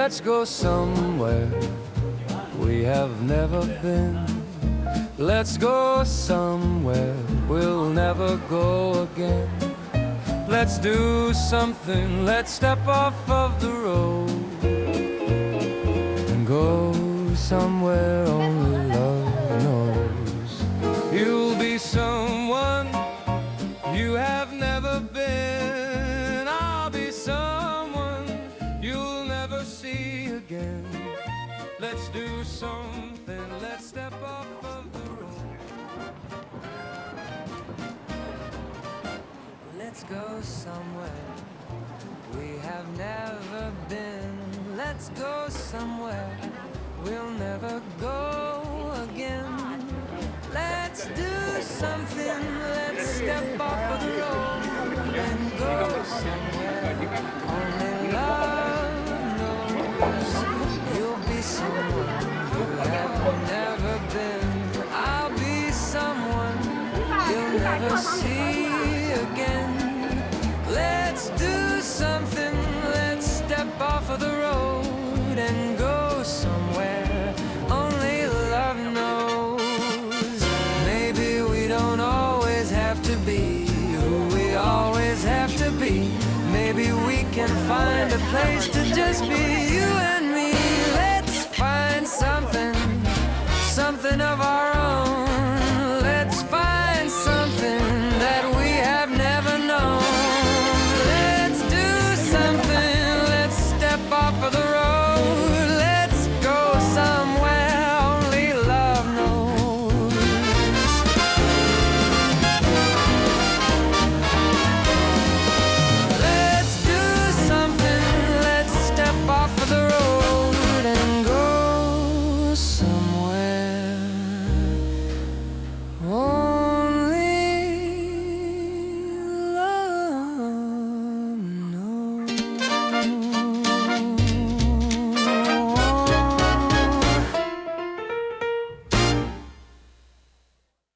Let's go somewhere we have never been. Let's go somewhere we'll never go again. Let's do something, let's step off of the road and go somewhere only love knows. You'll be someone you have never been. I'll be someone you'll never see again. Let's do something, let's step off of the road. Let's go somewhere we have never been. Let's go somewhere we'll never go again. Let's do something, let's step off of the road and go somewhere only love knows. You'll be someone you have never been. I'll be someone you'll never see again. Let's do something, let's step off of the road and go somewhere only love knows. Maybe we don't always have to be who we always have to be. Maybe we can find a place to just be you and me. Let's find something, something of our